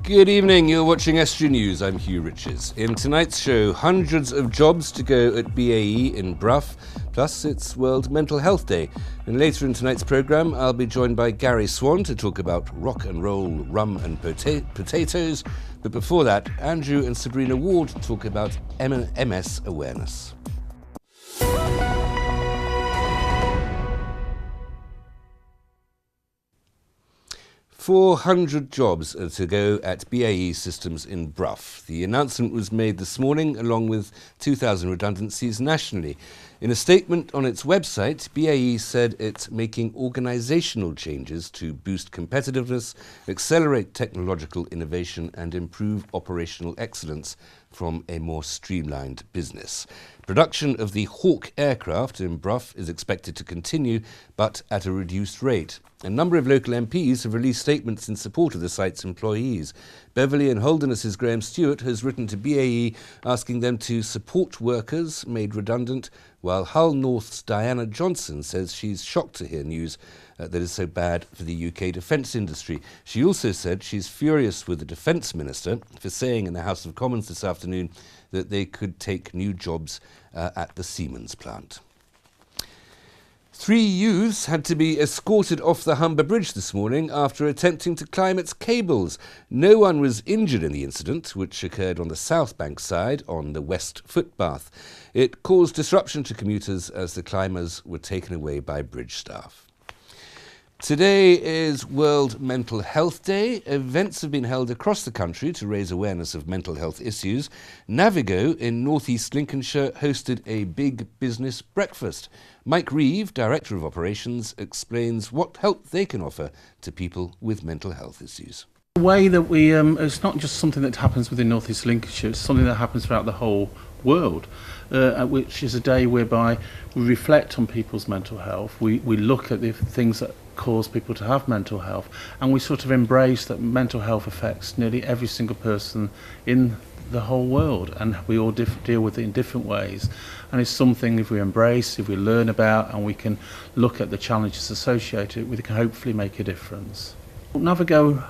Good evening, you're watching Estuary News, I'm Hugh Riches. In tonight's show, hundreds of jobs to go at BAE in Brough, plus it's World Mental Health Day. And later in tonight's programme, I'll be joined by Gary Swan to talk about rock and roll, rum and potatoes. But before that, Andrew and Sebrena Ward talk about MS awareness. 400 jobs are to go at BAE Systems in Brough. The announcement was made this morning along with 2,000 redundancies nationally. In a statement on its website, BAE said it's making organisational changes to boost competitiveness, accelerate technological innovation and improve operational excellence from a more streamlined business. Production of the Hawk aircraft in Brough is expected to continue, but at a reduced rate. A number of local MPs have released statements in support of the site's employees. Beverley and Holderness's Graham Stewart has written to BAE asking them to support workers made redundant, while Hull North's Diana Johnson says she's shocked to hear news that is so bad for the UK defence industry. She also said she's furious with the Defence Minister for saying in the House of Commons this afternoon that they could take new jobs at the Siemens plant. 3 youths had to be escorted off the Humber Bridge this morning after attempting to climb its cables. No one was injured in the incident, which occurred on the South Bank side on the west footpath. It caused disruption to commuters as the climbers were taken away by bridge staff. Today is World Mental Health Day. Events have been held across the country to raise awareness of mental health issues. Navigo in North East Lincolnshire hosted a big business breakfast. Mike Reeve, Director of Operations, explains what help they can offer to people with mental health issues. The way that we, it's not just something that happens within North East Lincolnshire, it's something that happens throughout the whole world, which is a day whereby we reflect on people's mental health. We look at the things that cause people to have mental health, and we sort of embrace that mental health affects nearly every single person in the whole world, and we all deal with it in different ways. And it's something, if we embrace, if we learn about, and we can look at the challenges associated, we can hopefully make a difference. Navigo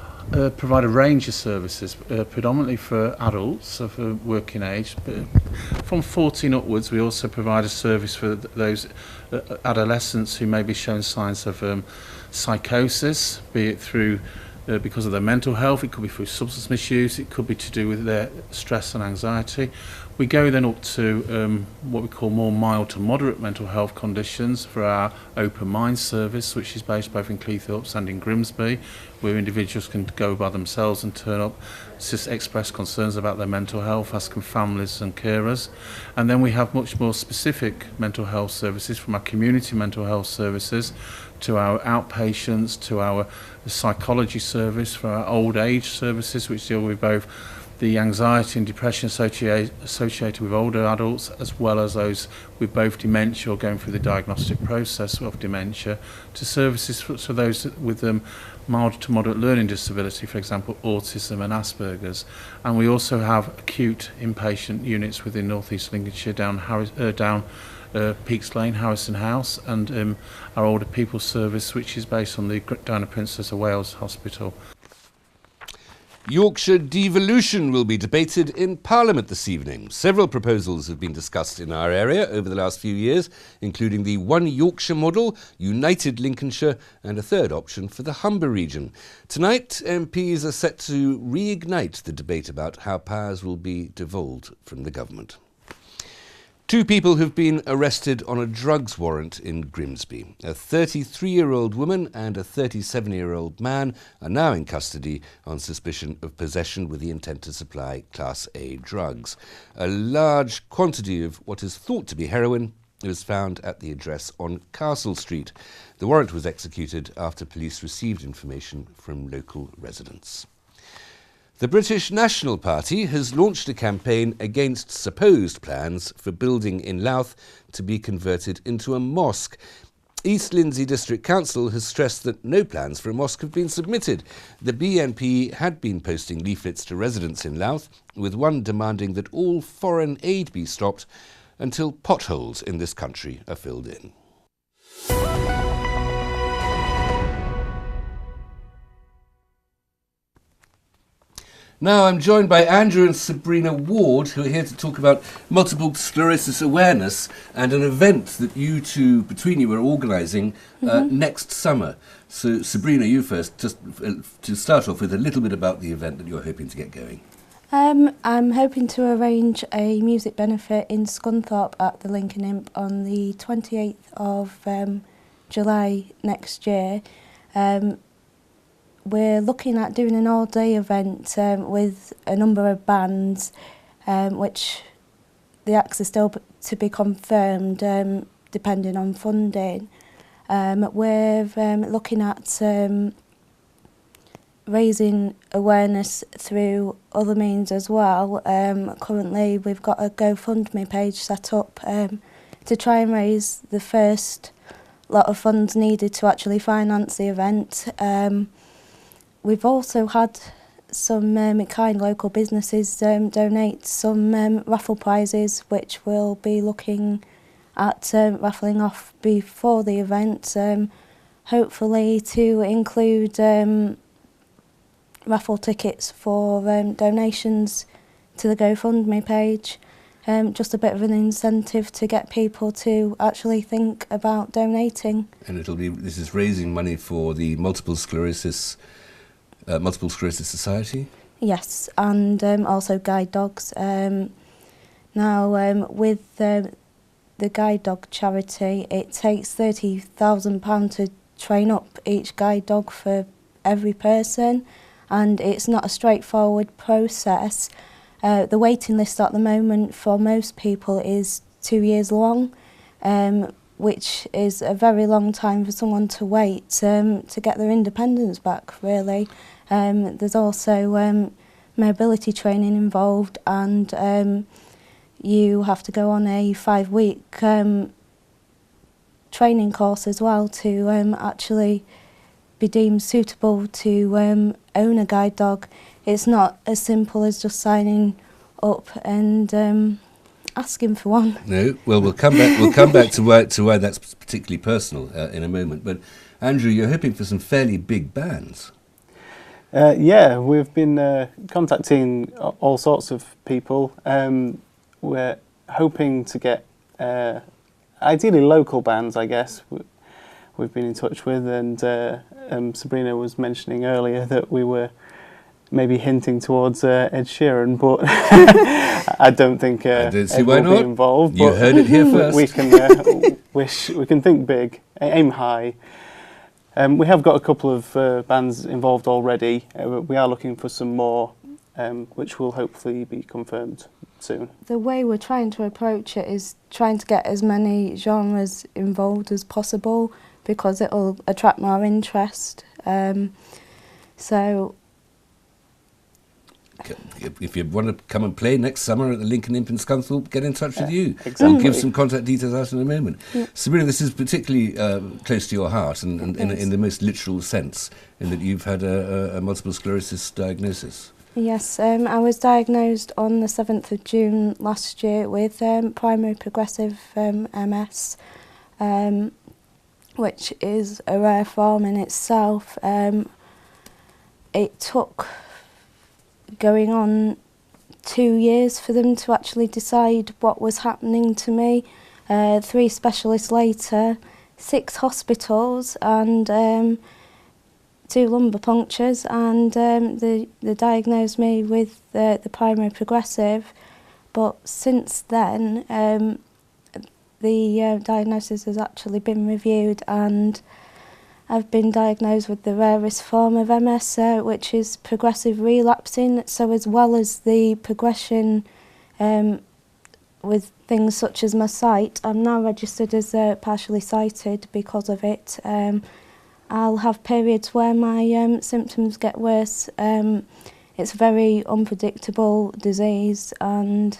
provide a range of services, predominantly for adults of a working age. But from 14 upwards, we also provide a service for those adolescents who may be showing signs of psychosis, be it through because of their mental health, it could be through substance misuse, it could be to do with their stress and anxiety. We go then up to what we call more mild to moderate mental health conditions for our Open Mind service, which is based both in Cleethorpes and in Grimsby, where individuals can go by themselves and turn up, just express concerns about their mental health, asking families and carers. And then we have much more specific mental health services, from our community mental health services to our outpatients, to our psychology service, for our old age services, which deal with both the anxiety and depression associated with older adults, as well as those with both dementia or going through the diagnostic process of dementia, to services for those with mild to moderate learning disability, for example autism and Asperger's. And we also have acute inpatient units within North East Lincolnshire down Peaks Lane, Harrison House, and our older people service, which is based on the Diana Princess of Wales Hospital. Yorkshire devolution will be debated in Parliament this evening. Several proposals have been discussed in our area over the last few years, including the One Yorkshire model, United Lincolnshire, and a third option for the Humber region. Tonight, MPs are set to reignite the debate about how powers will be devolved from the government. 2 people have been arrested on a drugs warrant in Grimsby. A 33-year-old woman and a 37-year-old man are now in custody on suspicion of possession with the intent to supply Class A drugs. A large quantity of what is thought to be heroin was found at the address on Castle Street. The warrant was executed after police received information from local residents. The British National Party has launched a campaign against supposed plans for building in Louth to be converted into a mosque. East Lindsey District Council has stressed that no plans for a mosque have been submitted. The BNP had been posting leaflets to residents in Louth, with one demanding that all foreign aid be stopped until potholes in this country are filled in. Now I'm joined by Andrew and Sebrena Ward, who are here to talk about multiple sclerosis awareness and an event that you two, between you, are organising next summer. So, Sebrena, you first, just to start off with a little bit about the event that you're hoping to get going. I'm hoping to arrange a music benefit in Scunthorpe at the Lincoln Imp on the 28th of July next year. We're looking at doing an all-day event with a number of bands, which the acts are still to be confirmed depending on funding. We're looking at raising awareness through other means as well. Currently we've got a GoFundMe page set up to try and raise the first lot of funds needed to actually finance the event. We've also had some kind local businesses donate some raffle prizes, which we'll be looking at raffling off before the event, hopefully to include raffle tickets for donations to the GoFundMe page. Just a bit of an incentive to get people to actually think about donating. And this is raising money for the Multiple Sclerosis Society? Yes, and also guide dogs. Now, with the guide dog charity, it takes £30,000 to train up each guide dog for every person, and it's not a straightforward process. The waiting list at the moment for most people is 2 years long, which is a very long time for someone to wait to get their independence back, really. There's also mobility training involved, and you have to go on a 5-week training course as well to actually be deemed suitable to own a guide dog. It's not as simple as just signing up and asking for one. No, well, we'll come back to why that's particularly personal in a moment. But Andrew, you're hoping for some fairly big bands. Yeah, we've been contacting all sorts of people. We're hoping to get ideally local bands, I guess. We've been in touch with, and Sebrena was mentioning earlier that we were maybe hinting towards Ed Sheeran, but I don't think I don't see Ed why will not. be involved. You but heard it here first. We can think big, aim high. We have got a couple of bands involved already. We are looking for some more, which will hopefully be confirmed soon. The way we're trying to approach it is trying to get as many genres involved as possible, because it will attract more interest. So, if you want to come and play next summer at the Lincoln Imp in Scunthorpe, get in touch with you. Exactly. We'll give some contact details out in a moment. Yeah. Sebrena, this is particularly close to your heart, and in the most literal sense, in that you've had a multiple sclerosis diagnosis. yes, I was diagnosed on the 7th of June last year with primary progressive MS, which is a rare form in itself. It took going on 2 years for them to actually decide what was happening to me. 3 specialists later, 6 hospitals, and 2 lumbar punctures, and they diagnosed me with the primary progressive. But since then, the diagnosis has actually been reviewed, and I've been diagnosed with the rarest form of MS, which is progressive relapsing. So as well as the progression with things such as my sight, I'm now registered as partially sighted because of it. I'll have periods where my symptoms get worse. It's a very unpredictable disease, and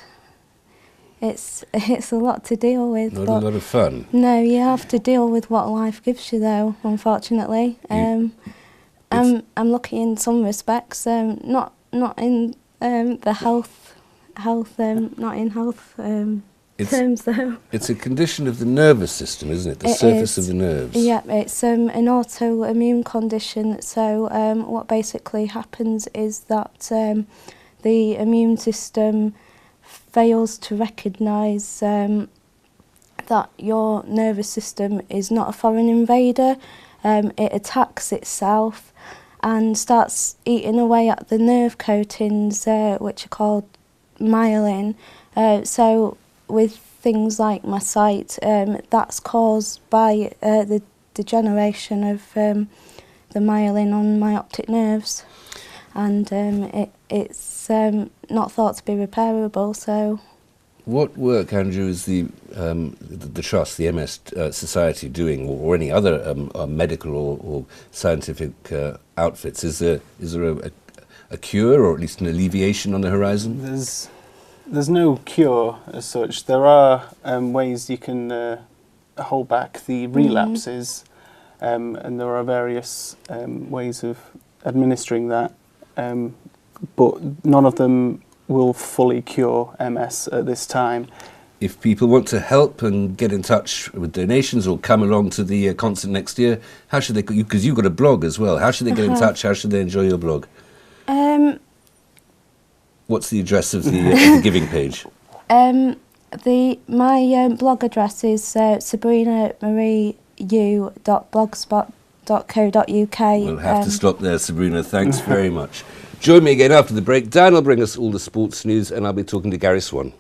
it's a lot to deal with. Not a lot of fun. No, you have to deal with what life gives you, though, unfortunately. I'm lucky in some respects, not in the health, not in health terms, though. It's a condition of the nervous system, isn't it? The surface of the nerves. Yeah, it's an autoimmune condition. So what basically happens is that the immune system fails to recognise that your nervous system is not a foreign invader. It attacks itself and starts eating away at the nerve coatings, which are called myelin. So with things like my sight, that's caused by the degeneration of the myelin on my optic nerves, and it's not thought to be repairable. So, what work, Andrew, is the Trust, the MS Society doing, or any other medical or scientific outfits? Is there a cure, or at least an alleviation on the horizon? There's no cure as such. There are ways you can hold back the relapses, and there are various ways of administering that, but none of them will fully cure MS at this time. If people want to help and get in touch with donations or come along to the concert next year, how should they? Because you've got a blog as well. How should they get in touch? How should they enjoy your blog? What's the address of the giving page? My blog address is sabrenamarieyu.blogspot.co.uk. We'll have to stop there, Sebrena. Thanks very much. Join me again after the break. Dan will bring us all the sports news, and I'll be talking to Gary Swan.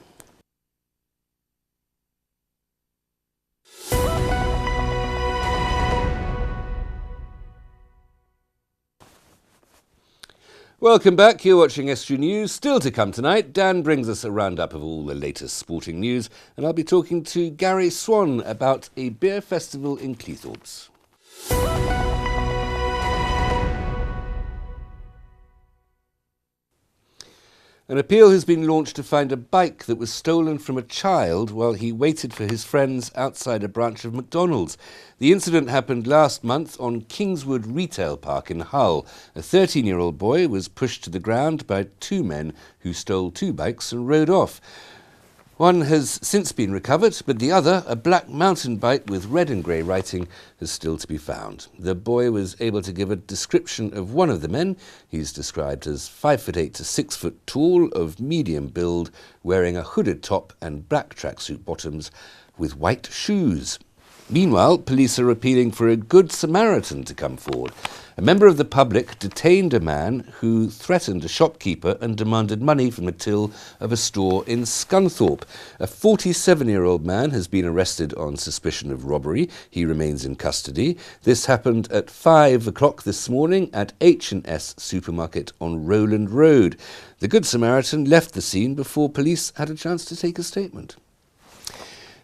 Welcome back. You're watching Estuary News. Still to come tonight, Dan brings us a roundup of all the latest sporting news, and I'll be talking to Gary Swan about a beer festival in Cleethorpes. An appeal has been launched to find a bike that was stolen from a child while he waited for his friends outside a branch of McDonald's. The incident happened last month on Kingswood Retail Park in Hull. A 13-year-old boy was pushed to the ground by two men who stole two bikes and rode off. One has since been recovered, but the other, a black mountain bike with red and grey writing, is still to be found. The boy was able to give a description of one of the men. He's described as 5'8" to 6 foot tall, of medium build, wearing a hooded top and black tracksuit bottoms with white shoes. Meanwhile, police are appealing for a Good Samaritan to come forward. A member of the public detained a man who threatened a shopkeeper and demanded money from the till of a store in Scunthorpe. A 47-year-old man has been arrested on suspicion of robbery. He remains in custody. This happened at 5 o'clock this morning at H&S Supermarket on Rowland Road. The Good Samaritan left the scene before police had a chance to take a statement.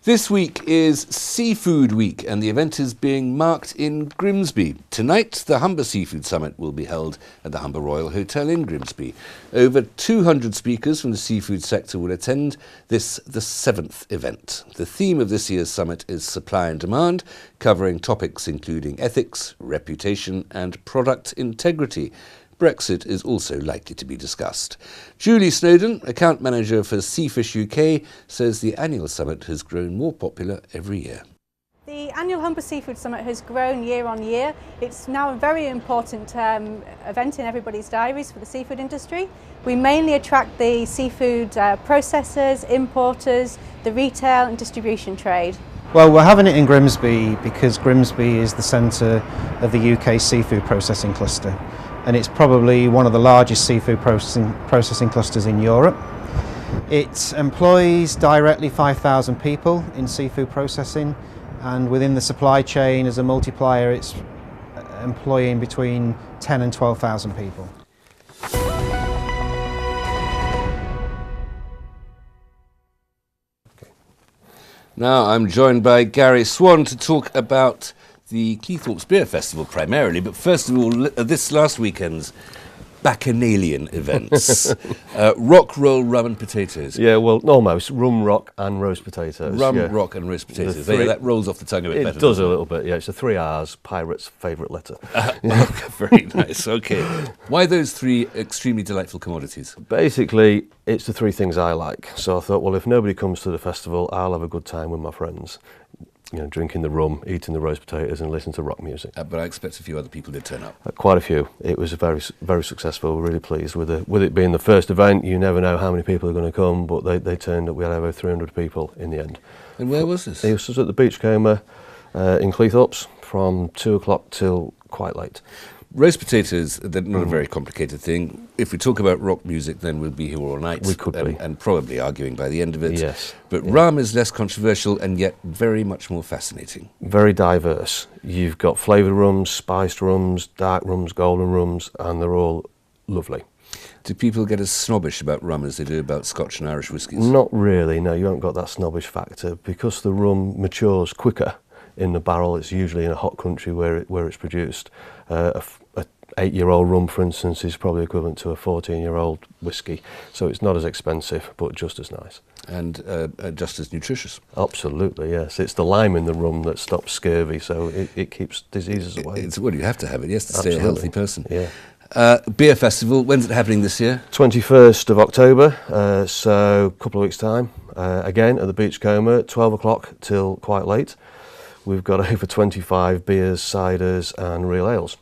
This week is Seafood Week, and the event is being marked in Grimsby. Tonight, the Humber Seafood Summit will be held at the Humber Royal Hotel in Grimsby. Over 200 speakers from the seafood sector will attend this, the 7th event. The theme of this year's summit is supply and demand, covering topics including ethics, reputation and product integrity. Brexit is also likely to be discussed. Julie Snowden, account manager for Seafish UK, says the annual summit has grown more popular every year. The annual Humber Seafood Summit has grown year on year. It's now a very important event in everybody's diaries for the seafood industry. We mainly attract the seafood processors, importers, the retail and distribution trade. Well, we're having it in Grimsby because Grimsby is the centre of the UK seafood processing cluster, and it's probably one of the largest seafood processing clusters in Europe. It employs directly 5,000 people in seafood processing, and within the supply chain as a multiplier it's employing between 10 and 12,000 people. Now I'm joined by Gary Swan to talk about the Cleethorpes Beer Festival primarily, but first of all, this last weekend's bacchanalian events. Rock, roll, rum and potatoes. Yeah, well, almost. Rum, rock and roast potatoes. Rum, yeah. rock and roast potatoes. Three, that rolls off the tongue a bit better. It does a little bit, yeah. It's the 3 R's, Pirate's favourite letter. Very nice, okay. Why those 3 extremely delightful commodities? Basically, it's the 3 things I like. So I thought, well, if nobody comes to the festival, I'll have a good time with my friends. You know, drinking the rum, eating the roast potatoes and listening to rock music. But I expect a few other people did turn up. Quite a few. It was very, very successful. We're really pleased with it being the first event. You never know how many people are going to come, but they turned up. We had over 300 people in the end. And where was this? It was at the Beachcomber in Cleethorpes from 2 o'clock till quite late. Roast potatoes, they're not a very complicated thing. If we talk about rock music, then we'll be here all night. We could be. And probably arguing by the end of it. Yes. But rum is less controversial and yet very much more fascinating. Very diverse. You've got flavoured rums, spiced rums, dark rums, golden rums, and they're all lovely. Do people get as snobbish about rum as they do about Scotch and Irish whiskies? Not really, no. You haven't got that snobbish factor. Because the rum matures quicker in the barrel, it's usually in a hot country where it's produced. A 8-year-old rum, for instance, is probably equivalent to a 14-year-old whiskey. So it's not as expensive, but just as nice. And just as nutritious. Absolutely, yes. It's the lime in the rum that stops scurvy, so it keeps diseases away. Well, you have to have it, yes, to stay a healthy person. Yeah. Beer Festival, when's it happening this year? 21st of October, so a couple of weeks' time. Again, at the Beachcomber, 12 o'clock till quite late. We've got over 25 beers, ciders and real ales.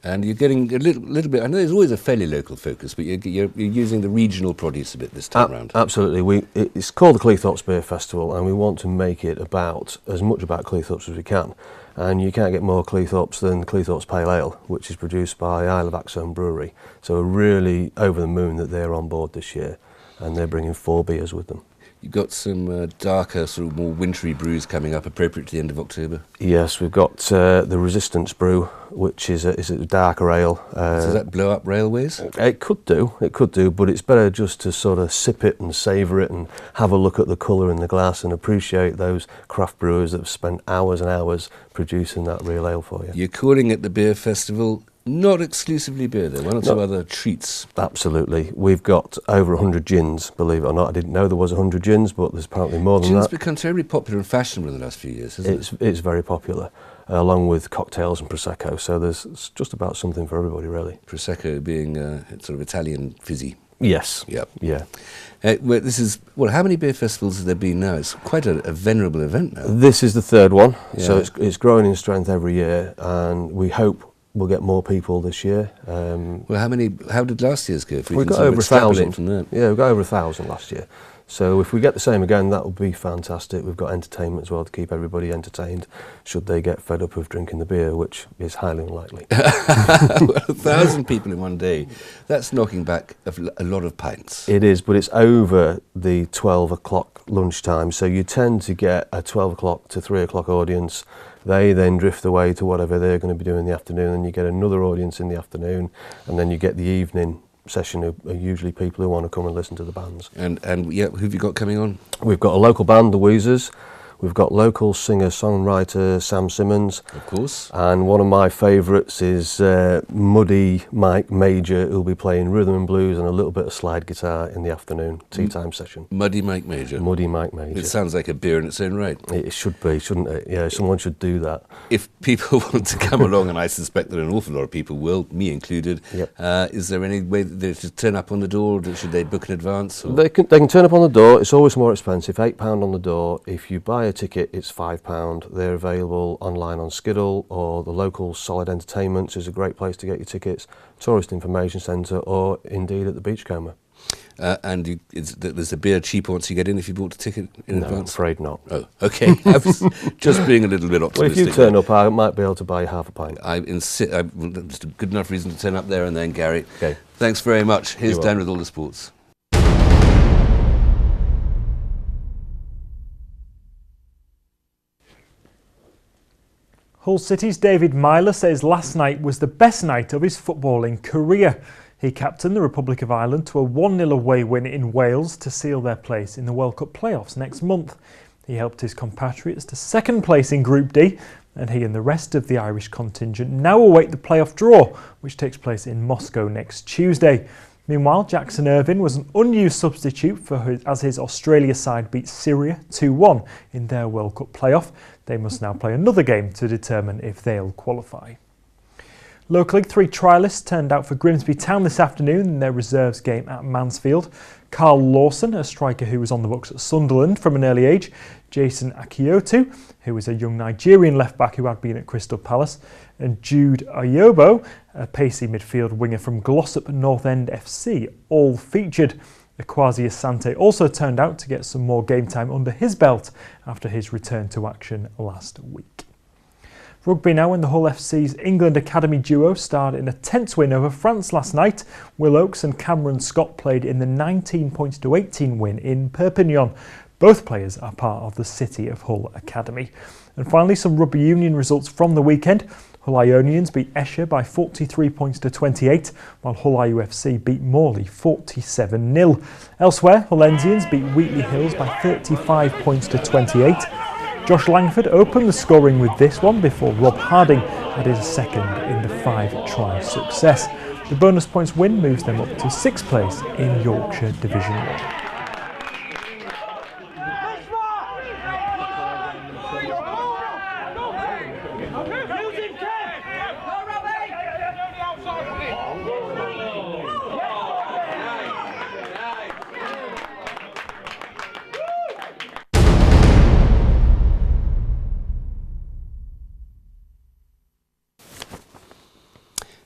And you're getting a little bit, I know there's always a fairly local focus, but you're using the regional produce a bit this time round. Absolutely. It's called the Cleethorpes Beer Festival, and we want to make it as much about Cleethorpes as we can. And you can't get more Cleethorpes than Cleethorpes Pale Ale, which is produced by Isle of Axone Brewery. So we're really over the moon that they're on board this year, and they're bringing 4 beers with them. You've got some darker, sort of more wintry brews coming up, appropriate to the end of October. Yes, we've got the Resistance Brew, which is a darker ale. Does that blow up railways? It could do, but it's better just to sort of sip it and savour it and have a look at the colour in the glass and appreciate those craft brewers that have spent hours and hours producing that real ale for you. You're calling it the Beer Festival. Not exclusively beer, though. One or two other treats. Absolutely. We've got over 100 gins, believe it or not. I didn't know there was 100 gins, but there's apparently more than that. Gin's become terribly popular and fashionable in the last few years, hasn't it? It's very popular, along with cocktails and Prosecco. So there's just about something for everybody, really. Prosecco being sort of Italian fizzy. Yes. Yep. Yeah. How many beer festivals have there been now? It's quite a venerable event now. This is the 3rd one, yeah. So it's growing in strength every year, and we hope we'll get more people this year. How did last year's go? We got over 1,000. Yeah, we got over 1,000 last year. So if we get the same again, that would be fantastic. We've got entertainment as well to keep everybody entertained, should they get fed up of drinking the beer, which is highly unlikely. 1,000 people in one day, that's knocking back a lot of pints. It is, but it's over the 12 o'clock lunchtime, so you tend to get a 12 o'clock to 3 o'clock audience. They then drift away to whatever they're going to be doing in the afternoon, and you get another audience in the afternoon, and then you get the evening session who are usually people who want to come and listen to the bands. And yeah, who have you got coming on? We've got a local band, the Weezers. We've got local singer-songwriter Sam Simmons. Of course. And one of my favourites is Muddy Mike Major, who'll be playing rhythm and blues and a little bit of slide guitar in the afternoon tea time session. Muddy Mike Major? Muddy Mike Major. It sounds like a beer in its own right. It should be, shouldn't it? Yeah, someone should do that. If people want to come along, and I suspect that an awful lot of people will, me included, yep. Is there any way that they should turn up on the door, or should they book in advance? Or? They can turn up on the door. It's always more expensive, £8 on the door. If you buy a ticket, it's £5. They're available online on Skiddle, or the local Solid Entertainments is a great place to get your tickets, Tourist Information Centre, or indeed at the Beachcomber. And there's a beer cheaper once you get in if you bought a ticket in advance? No, I'm afraid not. Oh, okay. I was just being a little bit optimistic. Well, if you turn up, I might be able to buy you half a pint. That's a good enough reason to turn up there and then, Gary. Okay. Thanks very much. Here's Dan with all the sports. Hull City's David Myler says last night was the best night of his footballing career. He captained the Republic of Ireland to a 1-0 away win in Wales to seal their place in the World Cup playoffs next month. He helped his compatriots to second place in Group D and he and the rest of the Irish contingent now await the playoff draw, which takes place in Moscow next Tuesday. Meanwhile, Jackson Irvine was an unused substitute as his Australia side beat Syria 2-1 in their World Cup playoff. They must now play another game to determine if they'll qualify. Locally, 3 trialists turned out for Grimsby Town this afternoon in their reserves game at Mansfield. Carl Lawson, a striker who was on the books at Sunderland from an early age, Jason Akiotu, who was a young Nigerian left-back who had been at Crystal Palace, and Jude Ayobo, a pacey midfield winger from Glossop North End FC, all featured. Akwasi Asante also turned out to get some more game time under his belt after his return to action last week. Rugby now, when the Hull FC's England Academy duo starred in a tense win over France last night. Will Oakes and Cameron Scott played in the 19-18 win in Perpignan. Both players are part of the City of Hull Academy. And finally, some rugby union results from the weekend. Hull Ionians beat Esher by 43 points to 28, while Hull IUFC beat Morley 47-0. Elsewhere, Hullensians beat Wheatley Hills by 35 points to 28. Josh Langford opened the scoring with this one before Rob Harding had his second in the 5-try success. The bonus points win moves them up to 6th place in Yorkshire Division 1.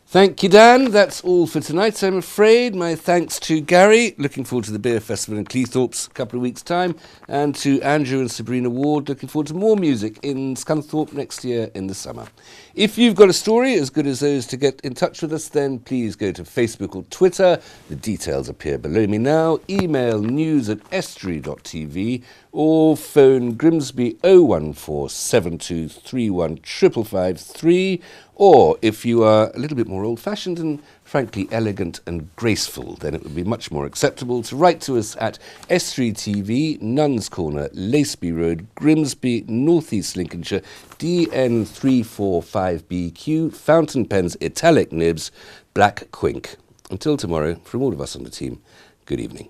Thank you, Dan. That's all for tonight, I'm afraid. My thanks to Gary, looking forward to the Beer Festival in Cleethorpes a couple of weeks' time, and to Andrew and Sebrena Ward, looking forward to more music in Scunthorpe next year in the summer. If you've got a story as good as those to get in touch with us, then please go to Facebook or Twitter. The details appear below me now. Email news@estuary.tv or phone Grimsby 0147231 55553. Or if you are a little bit more old-fashioned and frankly elegant and graceful, then it would be much more acceptable to write to us at Estuary TV, Nuns Corner, Laceby Road, Grimsby, North East Lincolnshire, DN345BQ, Fountain Pens, Italic Nibs, Black Quink. Until tomorrow, from all of us on the team, good evening.